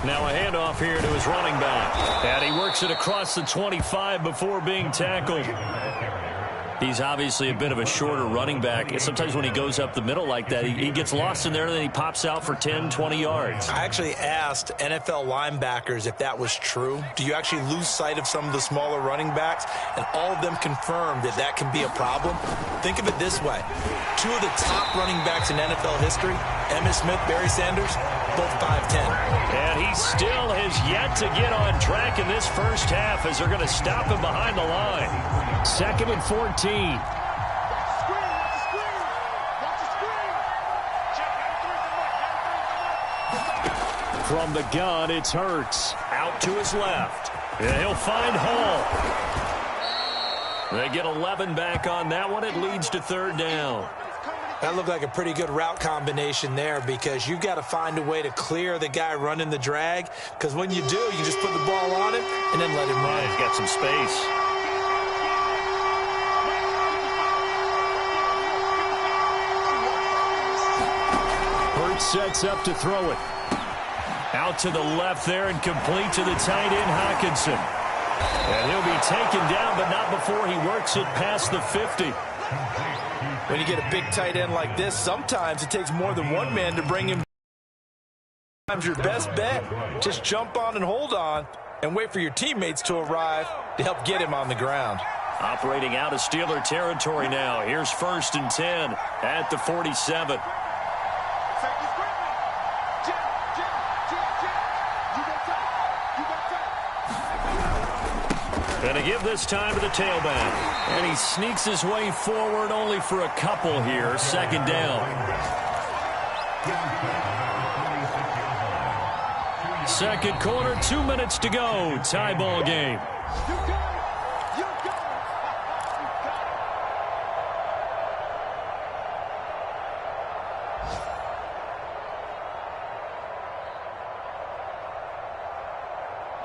Now a handoff here to his running back. And he works it across the 25 before being tackled. He's obviously a bit of a shorter running back. And sometimes when he goes up the middle like that, he gets lost in there and then he pops out for 10, 20 yards. I actually asked NFL linebackers if that was true. Do you actually lose sight of some of the smaller running backs? And all of them confirmed that that can be a problem. Think of it this way. Two of the top running backs in NFL history, Emmitt Smith, Barry Sanders, both 5'10". And he still has yet to get on track in this first half as they're going to stop him behind the line. 2nd and 14. From the gun, it's Hurts. Out to his left. And he'll find Hall. They get 11 back on that one. It leads to 3rd down. That looked like a pretty good route combination there because you've got to find a way to clear the guy running the drag, because when you do, you just put the ball on him and then let him run. Yeah, he's got some space. Hurts sets up to throw it. Out to the left there and complete to the tight end, Hockenson. And he'll be taken down, but not before he works it past the 50. When you get a big tight end like this, sometimes it takes more than one man to bring him. Sometimes your best bet, just jump on and hold on and wait for your teammates to arrive to help get him on the ground. Operating out of Steeler territory now. Here's 1st and 10 at the 47. And to give this time to the tailback. And he sneaks his way forward only for a couple here. 2nd down. 2nd quarter, 2 minutes to go. Tie ball game.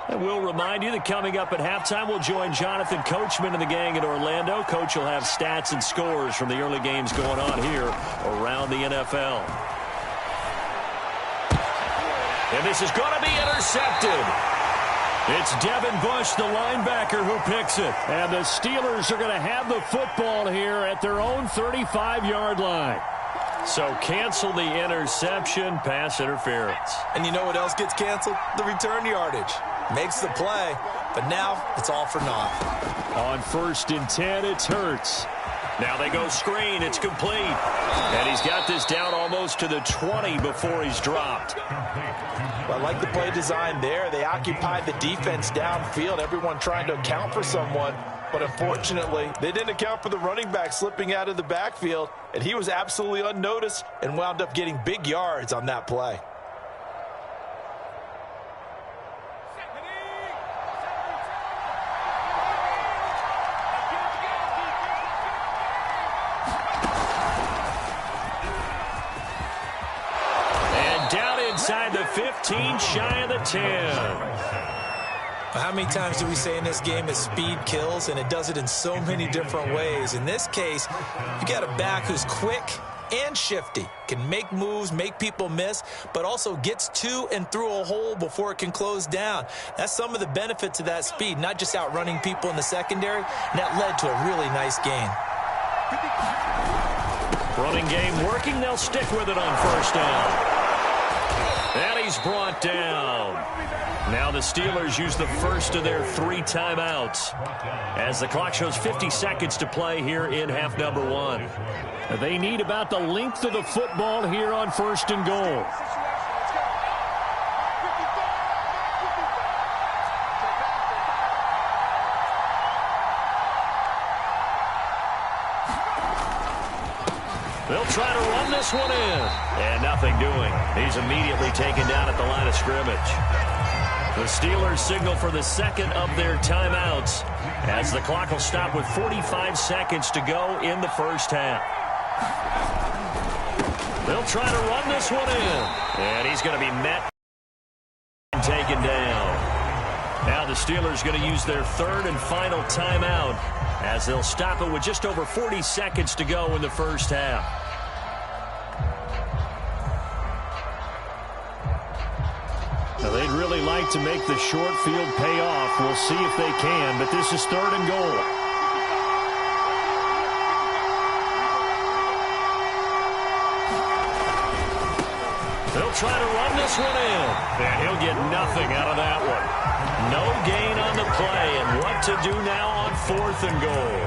And we'll remind you that coming up at halftime, we'll join Jonathan Coachman and the gang in Orlando. Coach will have stats and scores from the early games going on here around the NFL. And this is going to be intercepted. It's Devin Bush, the linebacker, who picks it. And the Steelers are going to have the football here at their own 35-yard line. So cancel the interception, pass interference. And you know what else gets canceled? The return yardage. Makes the play, but now it's all for naught. On 1st and 10, it's Hurts. Now they go screen. It's complete. And he's got this down almost to the 20 before he's dropped. Well, I like the play design there. They occupied the defense downfield, everyone trying to account for someone. But unfortunately, they didn't account for the running back slipping out of the backfield, and he was absolutely unnoticed and wound up getting big yards on that play. Inside the 15, shy of the 10. How many times do we say in this game that speed kills, and it does it in so many different ways? In this case, you got a back who's quick and shifty, can make moves, make people miss, but also gets to and through a hole before it can close down. That's some of the benefits of that speed, not just outrunning people in the secondary, and that led to a really nice gain. Running game working, they'll stick with it on 1st down. And he's brought down. Now the Steelers use the first of their 3 timeouts as the clock shows 50 seconds to play here in half number 1. They need about the length of the football here on 1st and goal. They'll try to run this one in. And nothing doing. He's immediately taken down at the line of scrimmage. The Steelers signal for the 2nd of their timeouts as the clock will stop with 45 seconds to go in the first half. They'll try to run this one in. And he's going to be met and taken down. Now the Steelers going to use their 3rd and final timeout as they'll stop it with just over 40 seconds to go in the first half. Now they'd really like to make the short field pay off. We'll see if they can, but this is 3rd and goal. They'll try to run this one in, and he'll get nothing out of that one. No gain on the play, and what to do now on 4th and goal.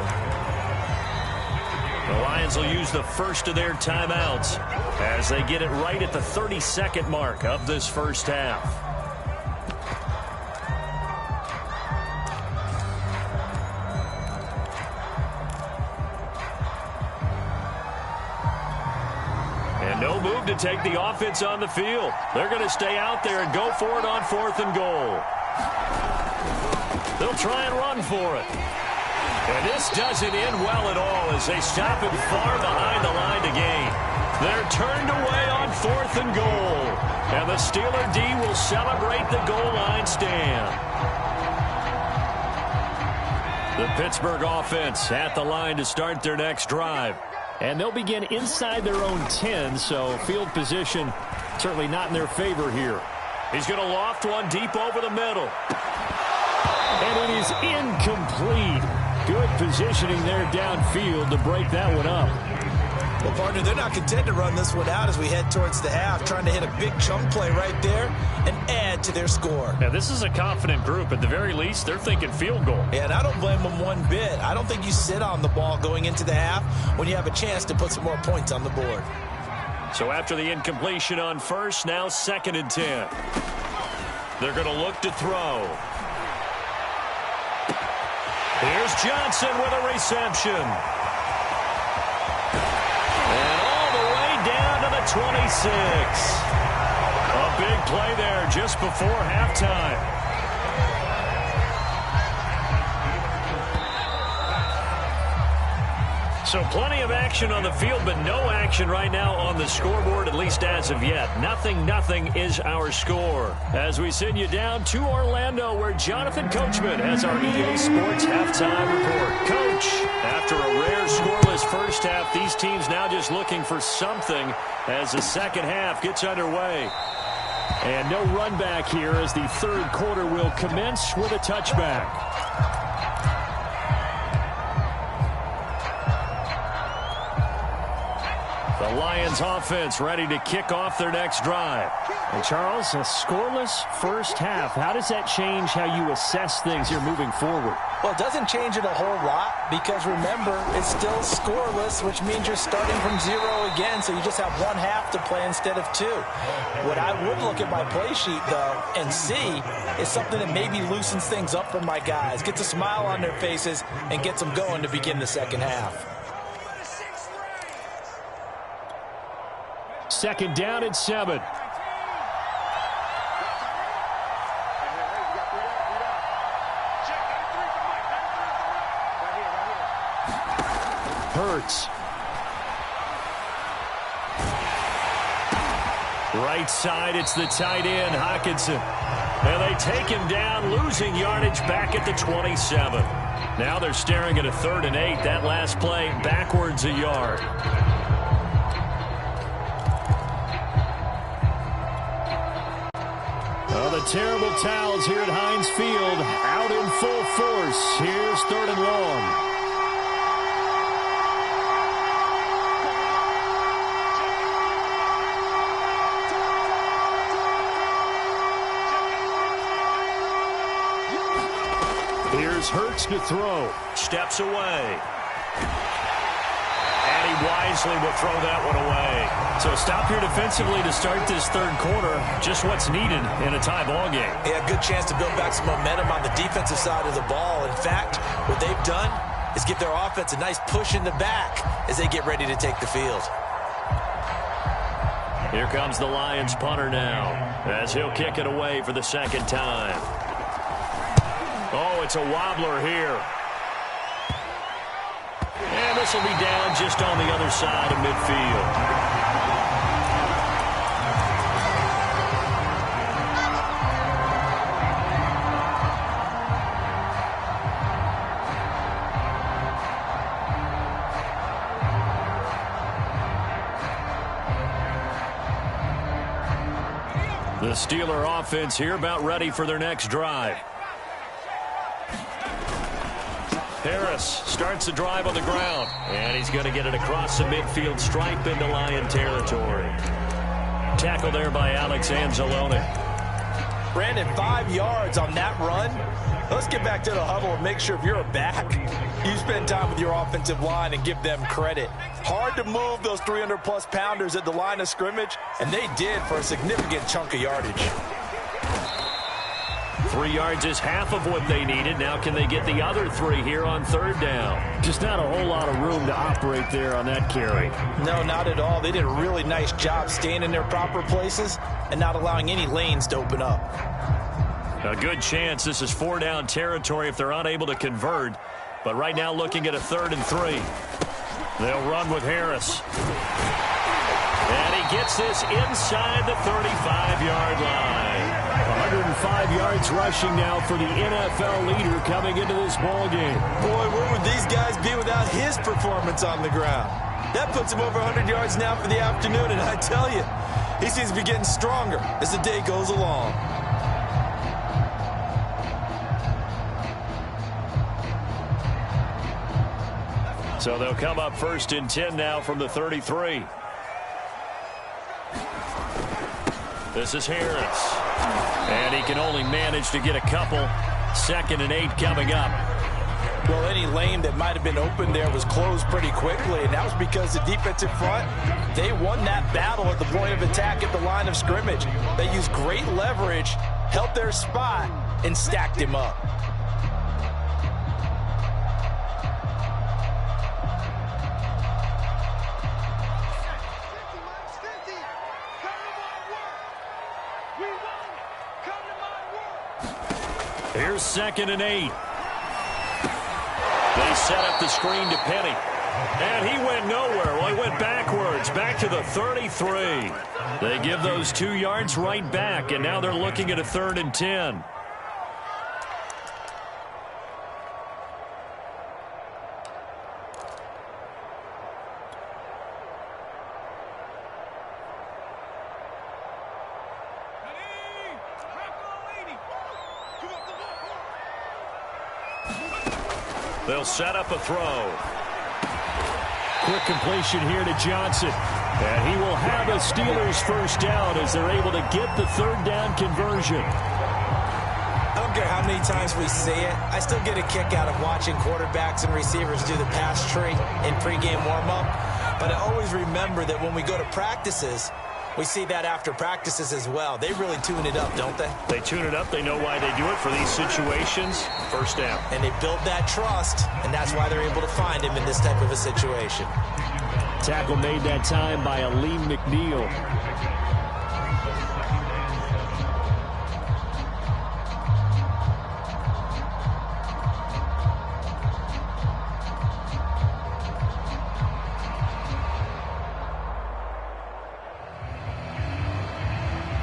The Lions will use the first of their timeouts as they get it right at the 32nd mark of this first half. And no move to take the offense on the field. They're going to stay out there and go for it on 4th and goal. They'll try and run for it. And this doesn't end well at all as they stop it far behind the line to gain. They're turned away on 4th and goal. And the Steeler D will celebrate the goal line stand. The Pittsburgh offense at the line to start their next drive. And they'll begin inside their own 10, so field position certainly not in their favor here. He's going to loft one deep over the middle. And it is incomplete. Good positioning there downfield to break that one up. Well, partner, they're not content to run this one out as we head towards the half, trying to hit a big chunk play right there and add to their score. Now, this is a confident group. At the very least, they're thinking field goal. Yeah, and I don't blame them one bit. I don't think you sit on the ball going into the half when you have a chance to put some more points on the board. So after the incompletion on 1st, now 2nd and 10. They're going to look to throw. Here's Johnson with a reception. And all the way down to the 26. A big play there just before halftime. So plenty of action on the field, but no action right now on the scoreboard, at least as of yet. 0-0 is our score. As we send you down to Orlando, where Jonathan Coachman has our EA Sports halftime report. Coach, after a rare scoreless first half, these teams now just looking for something as the second half gets underway. And no run back here as the 3rd quarter will commence with a touchback. The Lions offense ready to kick off their next drive. And Charles, a scoreless first half. How does that change how you assess things here moving forward? Well, it doesn't change it a whole lot because, remember, it's still scoreless, which means you're starting from 0 again, so you just have one half to play instead of 2. What I would look at my play sheet, though, and see is something that maybe loosens things up for my guys, gets a smile on their faces, and gets them going to begin the second half. 2nd down and 7. Hurts. Right side, it's the tight end, Hockenson. And they take him down, losing yardage back at the 27. Now they're staring at a 3rd and 8. That last play backwards a yard. Well, the terrible towels here at Heinz Field out in full force. Here's 3rd and long. Here's Hurts to throw. Steps away. And he wisely will throw that one away. So stop here defensively to start this 3rd quarter. Just what's needed in a tie ball game. Yeah, good chance to build back some momentum on the defensive side of the ball. In fact, what they've done is give their offense a nice push in the back as they get ready to take the field. Here comes the Lions punter now as he'll kick it away for the 2nd time. Oh, it's a wobbler here. And this will be down just on the other side of midfield. The Steeler offense here about ready for their next drive. Harris starts the drive on the ground, and he's going to get it across the midfield stripe into Lion territory. Tackle there by Alex Anzalone. Brandon, 5 yards on that run. Let's get back to the huddle and make sure if you're a back, you spend time with your offensive line and give them credit. Hard to move those 300-plus pounders at the line of scrimmage, and they did for a significant chunk of yardage. 3 yards is half of what they needed. Now can they get the other 3 here on third down? Just not a whole lot of room to operate there on that carry. No, not at all. They did a really nice job staying in their proper places and not allowing any lanes to open up. A good chance this is 4-down territory if they're unable to convert. But right now looking at a 3rd and 3. They'll run with Harris. And he gets this inside the 35-yard line. 105 yards rushing now for the NFL leader coming into this ball game. Boy, where would these guys be without his performance on the ground? That puts him over 100 yards now for the afternoon, and I tell you, he seems to be getting stronger as the day goes along. So they'll come up 1st and 10 now from the 33. This is Harris. And he can only manage to get a couple. 2nd and 8 coming up. Well, any lane that might have been open there was closed pretty quickly, and that was because the defensive front, they won that battle at the point of attack at the line of scrimmage. They used great leverage, held their spot, and stacked him up. Here's 2nd and 8. They set up the screen to Penny. And he went nowhere. Well, he went backwards, back to the 33. They give those 2 yards right back, and now they're looking at a 3rd and 10. They'll set up a throw. Quick completion here to Johnson. And he will have a Steelers first down as they're able to get the 3rd down conversion. I don't care how many times we see it. I still get a kick out of watching quarterbacks and receivers do the pass tree in pregame warm-up. But I always remember that when we go to practices, we see that after practices as well. They really tune it up, don't they? They tune it up. They know why they do it for these situations. First down. And they build that trust, and that's why they're able to find him in this type of a situation. Tackle made that time by Aleem McNeil.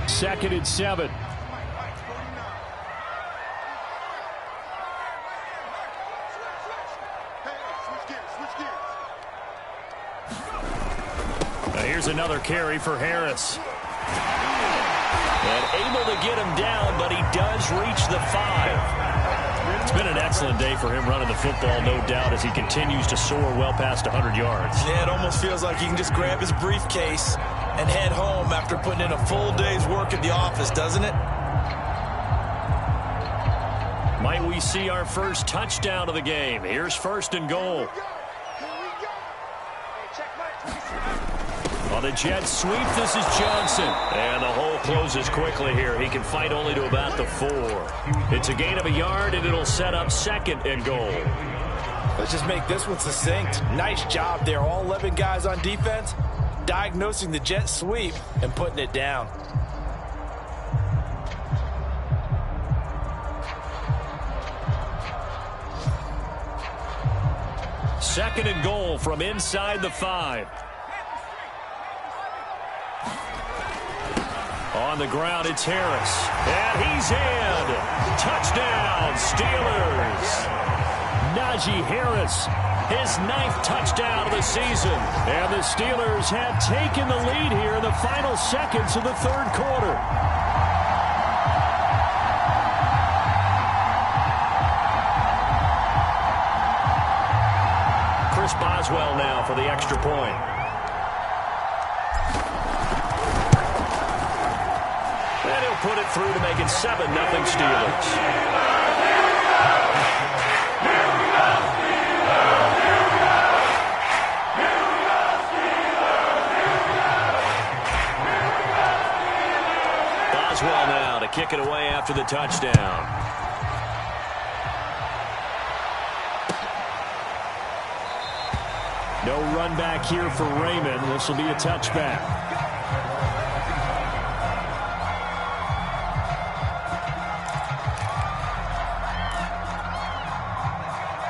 Second and 7. Now here's another carry for Harris. And able to get him down, but he does reach the 5. It's been an excellent day for him running the football, no doubt, as he continues to soar well past 100 yards. Yeah, it almost feels like he can just grab his briefcase and head home after putting in a full day's work at the office, doesn't it? Might we see our first touchdown of the game? Here's 1st and goal. On the jet sweep, this is Johnson. And the hole closes quickly here. He can fight only to about the 4. It's a gain of a yard, and it'll set up 2nd and goal. Let's just make this one succinct. Nice job there. All 11 guys on defense diagnosing the jet sweep and putting it down. Second and goal from inside the 5. On the ground, it's Harris. And he's in. Touchdown, Steelers. Najee Harris, his 9th touchdown of the season. And the Steelers have taken the lead here in the final seconds of the 3rd quarter. Boswell now for the extra point. And he'll put it through to make it 7-0 Steelers. Boswell now to kick it away after the touchdown. No run back here for Raymond. This will be a touchback.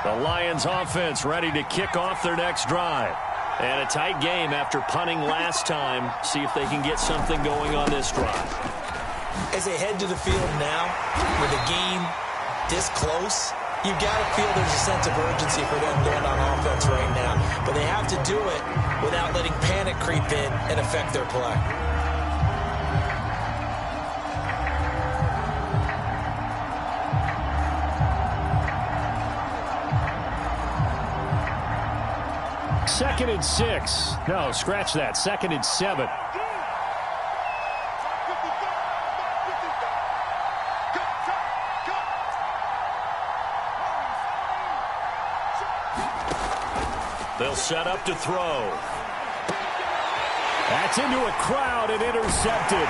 The Lions offense ready to kick off their next drive. And a tight game after punting last time. See if they can get something going on this drive. As they head to the field now, with a game this close, you've got to feel there's a sense of urgency for them going on offense right now. But they have to do it without letting panic creep in and affect their play. Second and 6. No, scratch that. Second and 7. They'll set up to throw. That's into a crowd and intercepted.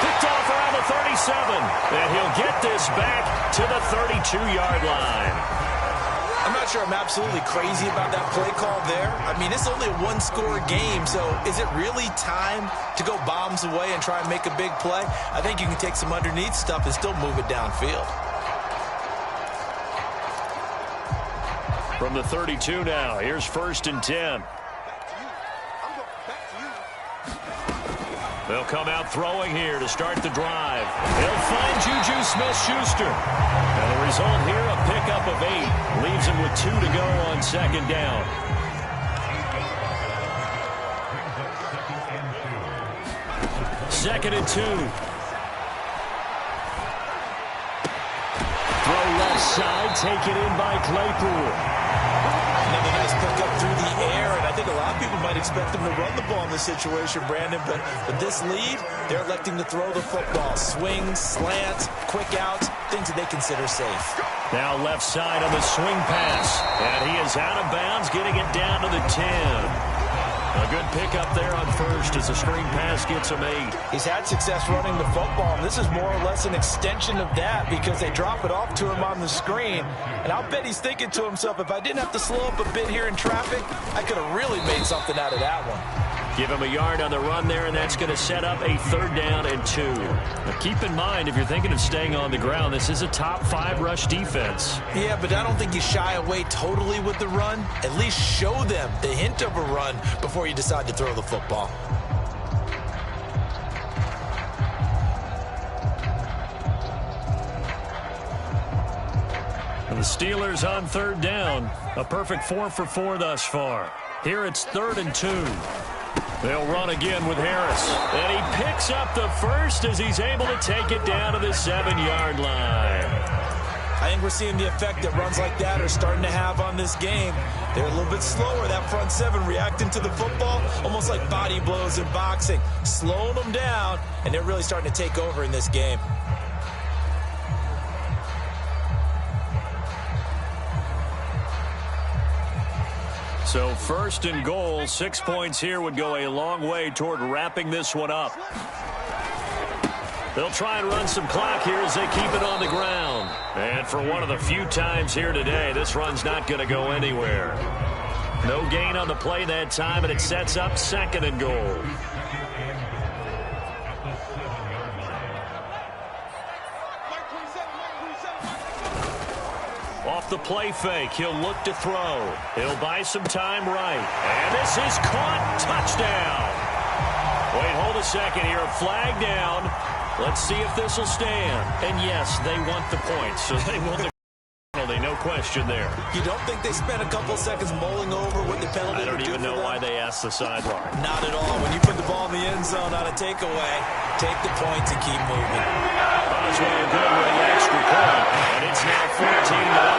Picked off around the 37. And he'll get this back to the 32-yard line. I'm not sure I'm absolutely crazy about that play call there. I mean, it's only a one-score game, so is it really time to go bombs away and try and make a big play? I think you can take some underneath stuff and still move it downfield. From the 32 now, here's 1st and 10. They'll come out throwing here to start the drive. They'll find Juju Smith-Schuster. And the result here, a pickup of 8. Leaves him with 2 to go on 2nd down. Second and 2. Throw left side, taken in by Claypool. Another nice pickup through the air, and I think a lot of people might expect them to run the ball in this situation, Brandon, but with this lead, they're electing to throw the football. Swings, slants, quick outs, things that they consider safe. Now left side on the swing pass, and he is out of bounds, getting it down to the 10. A good pickup there on 1st as the screen pass gets him 8. He's had success running the football, and this is more or less an extension of that because they drop it off to him on the screen. And I'll bet he's thinking to himself, if I didn't have to slow up a bit here in traffic, I could have really made something out of that one. Give him a yard on the run there, and that's going to set up a 3rd down and 2. Now keep in mind, if you're thinking of staying on the ground, this is a top 5 rush defense. Yeah, but I don't think you shy away totally with the run. At least show them the hint of a run before you decide to throw the football. And the Steelers on 3rd down. A perfect 4 for 4 thus far. Here it's 3rd and 2. They'll run again with Harris. And he picks up the 1st as he's able to take it down to the 7-yard line. I think we're seeing the effect that runs like that are starting to have on this game. They're a little bit slower, that front 7 reacting to the football, almost like body blows in boxing, slowing them down, and they're really starting to take over in this game. So 1st and goal, 6 points here would go a long way toward wrapping this one up. They'll try and run some clock here as they keep it on the ground. And for one of the few times here today, this run's not going to go anywhere. No gain on the play that time, and it sets up 2nd and goal. Off the play fake, he'll look to throw. He'll buy some time right. And this is caught. Touchdown. Wait, hold a second here. Flag down. Let's see if this will stand. And yes, they want the points, so they want the penalty, no question there. You don't think they spent a couple seconds mulling over what the penalty I don't would do even know for them? why they asked the sideline. Not at all. When you put the ball in the end zone on a takeaway, take the points and keep moving. Boswell good with the extra point, and it's now 14-0.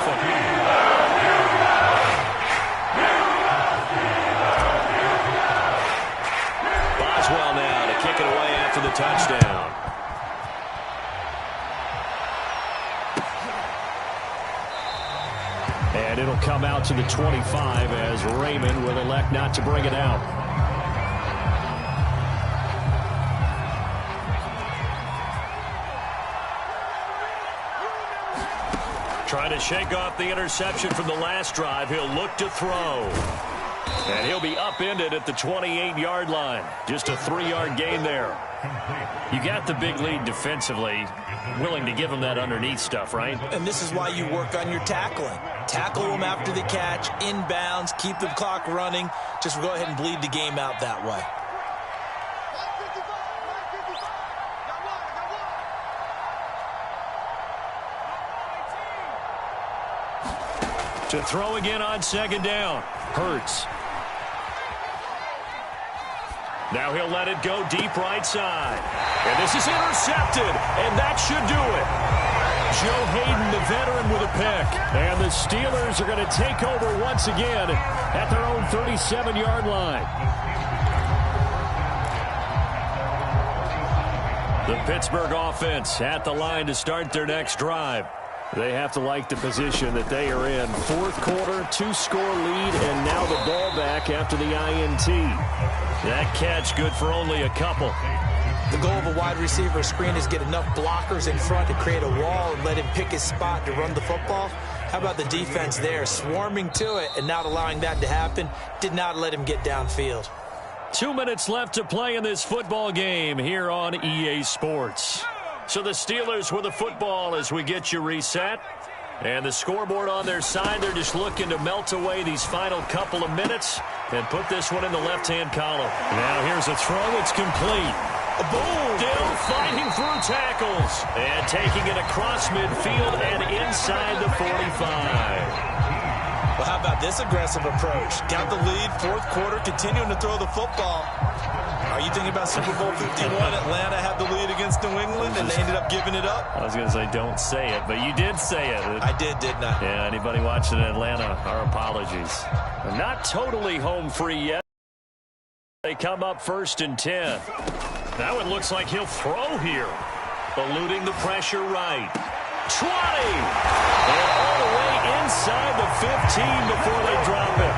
for the touchdown. And it'll come out to the 25 as Raymond will elect not to bring it out. Trying to shake off the interception from the last drive. He'll look to throw. And he'll be upended at the 28-yard line. Just a 3-yard gain there. You got the big lead defensively. Willing to give him that underneath stuff, right? And this is why you work on your tackling. Tackle them after the catch, inbounds, keep the clock running. Just go ahead and bleed the game out that way. To throw again on second down. Hurts. Now he'll let it go deep right side. And this is intercepted, and that should do it. Joe Hayden, the veteran, with a pick. And the Steelers are going to take over once again at their own 37-yard line. The Pittsburgh offense at the line to start their next drive. They have to like the position that they are in. Fourth quarter, 2-score lead, and now the ball back after the INT. That catch good for only a couple. The goal of a wide receiver screen is get enough blockers in front to create a wall and let him pick his spot to run the football. How about the defense there, swarming to it and not allowing that to happen? Did not let him get downfield. 2 minutes left to play in this football game here on EA Sports. So the Steelers with the football as we get you reset. And the scoreboard on their side, they're just looking to melt away these final couple of minutes and put this one in the left-hand column. Now here's a throw. It's complete. Boom! Still fighting through tackles. And taking it across midfield and inside the 45. Well, how about this aggressive approach? Got the lead, fourth quarter, continuing to throw the football. Are you thinking about Super Bowl 51? Atlanta had the lead against New England, and they ended up giving it up? I was going to say, don't say it, but you did say it. I did, didn't I? Yeah, anybody watching in Atlanta, our apologies. They're not totally home free yet. They come up 1st and 10. That one looks like he'll throw here. Eluding the pressure right. 20! And all the way inside the 15 before they drop it.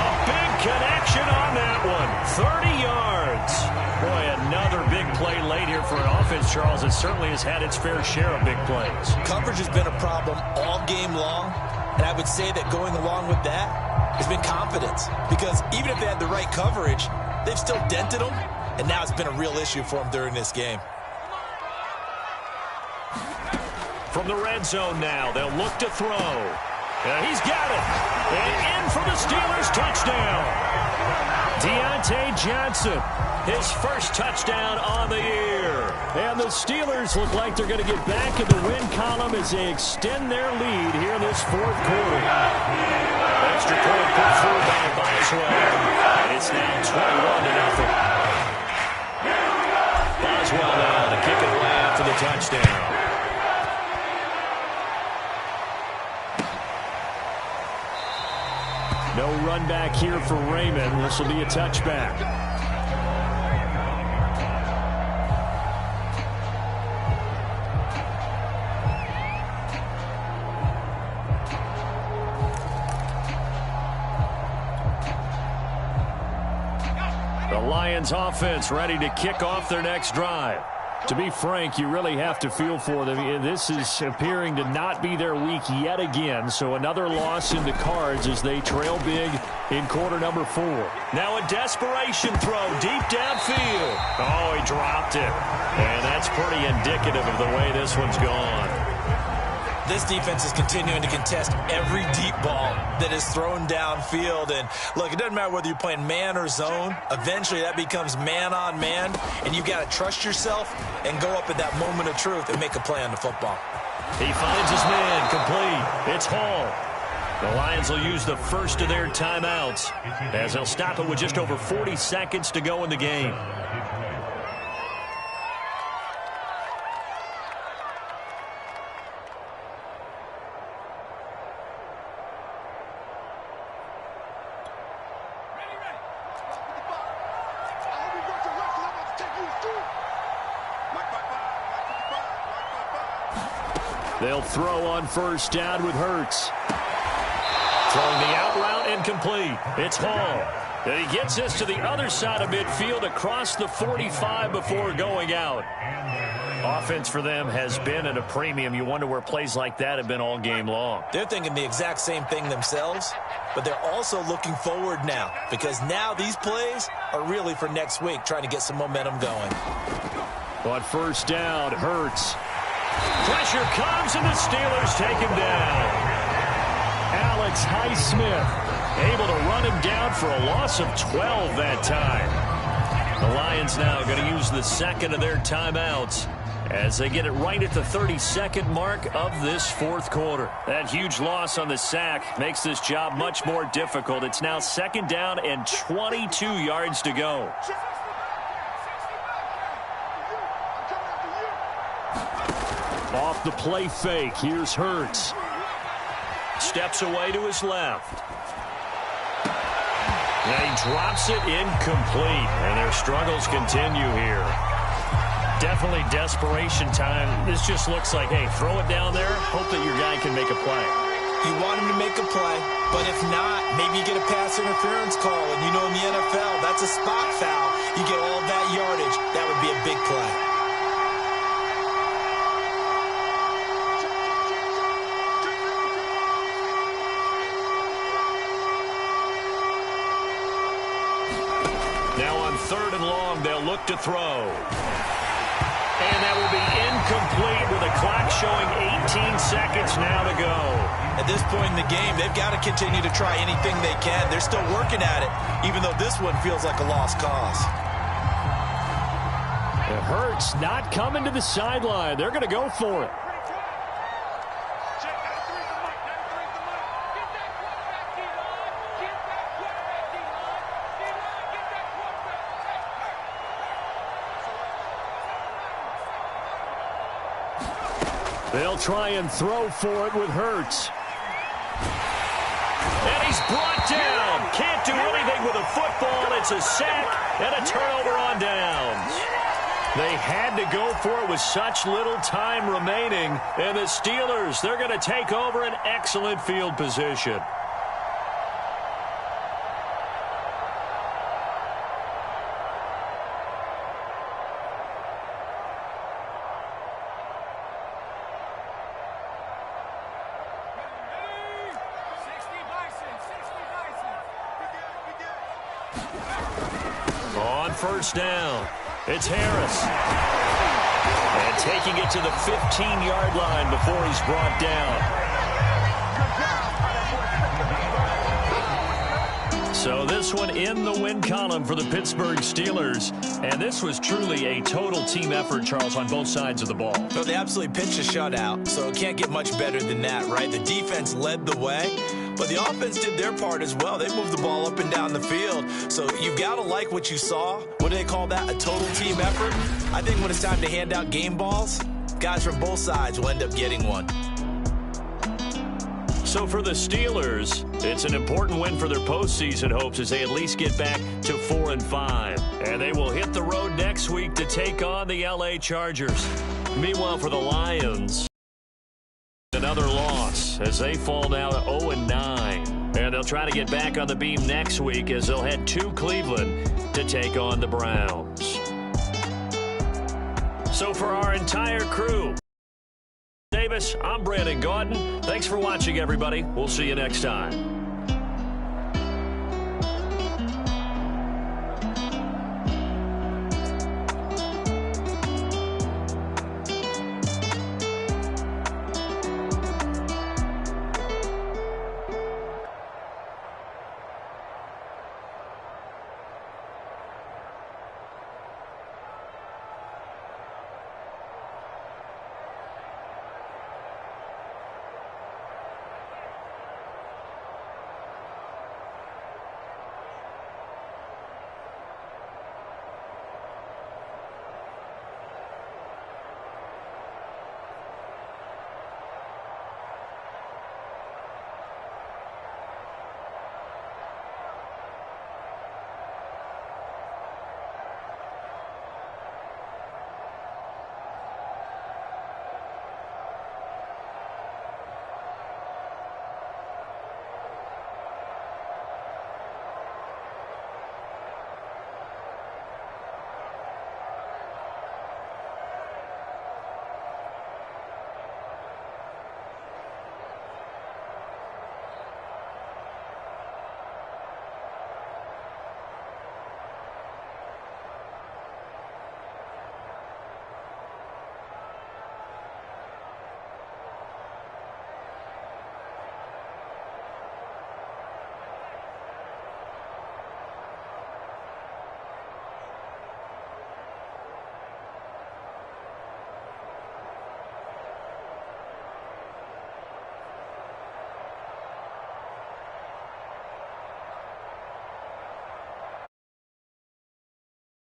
A big connection on that one. 30 yards. Boy, another big play late here for an offense, Charles. It certainly has had its fair share of big plays. Coverage has been a problem all game long, and I would say that going along with that has been confidence. Because even if they had the right coverage, they've still dented them, and now it's been a real issue for them during this game. From the red zone now, they'll look to throw. He's got it. And in for the Steelers touchdown. Deontay Johnson, his first touchdown on the year. And the Steelers look like they're going to get back in the win column as they extend their lead here in this fourth quarter. Extra point put through by Boswell. And it's now 21-0. Boswell now to kick it away after the touchdown. No run back here for Raymond. This will be a touchback. The Lions offense ready to kick off their next drive. To be frank, you really have to feel for them. This is appearing to not be their week yet again. So another loss in the cards as they trail big in quarter number 4. Now a desperation throw deep downfield. Oh, he dropped it. And that's pretty indicative of the way this one's gone. This defense is continuing to contest every deep ball that is thrown downfield. And, look, it doesn't matter whether you're playing man or zone. Eventually, that becomes man-on-man, and you've got to trust yourself and go up at that moment of truth and make a play on the football. He finds his man complete. It's Hall. The Lions will use the first of their timeouts as they'll stop it with just over 40 seconds to go in the game. They'll throw on first down with Hurts. Throwing the out route incomplete. It's Hall. And he gets this to the other side of midfield across the 45 before going out. Offense for them has been at a premium. You wonder where plays like that have been all game long. They're thinking the exact same thing themselves, but they're also looking forward now because now these plays are really for next week, trying to get some momentum going. On first down, Hurts. Pressure comes, and the Steelers take him down. Alex Highsmith able to run him down for a loss of 12 that time. The Lions now going to use the second of their timeouts as they get it right at the 32nd mark of this fourth quarter. That huge loss on the sack makes this job much more difficult. It's now second down and 22 yards to go. Off the play fake, here's Hurts. Steps away to his left. And he drops it incomplete, and their struggles continue here. Definitely desperation time. This just looks like, hey, throw it down there, hope that your guy can make a play. You want him to make a play, but if not, maybe you get a pass interference call, and you know in the NFL, that's a spot foul. You get all that yardage. That would be a big play. Now on third and long, they'll look to throw. And that will be incomplete with a clock showing 18 seconds now to go. At this point in the game, they've got to continue to try anything they can. They're still working at it, even though this one feels like a lost cause. It hurts not coming to the sideline. They're going to go for it. They'll try and throw for it with Hurts. And he's brought down. Can't do anything with a football. It's a sack and a turnover on downs. They had to go for it with such little time remaining. And the Steelers, they're going to take over an excellent field position. On first down, it's Harris. And taking it to the 15-yard line before he's brought down. So this one in the win column for the Pittsburgh Steelers. And this was truly a total team effort, Charles, on both sides of the ball. No, they absolutely pitched a shutout, so it can't get much better than that, right? The defense led the way, but the offense did their part as well. They moved the ball up and down the field. So you've got to like what you saw. What do they call that? A total team effort? I think when it's time to hand out game balls, guys from both sides will end up getting one. So for the Steelers, it's an important win for their postseason hopes as they at least get back to 4-5. And they will hit the road next week to take on the LA Chargers. Meanwhile, for the Lions, another loss as they fall now to 0-9. And they'll try to get back on the beam next week as they'll head to Cleveland to take on the Browns. So for our entire crew, Davis, I'm Brandon Gaudin. Thanks for watching, everybody. We'll see you next time.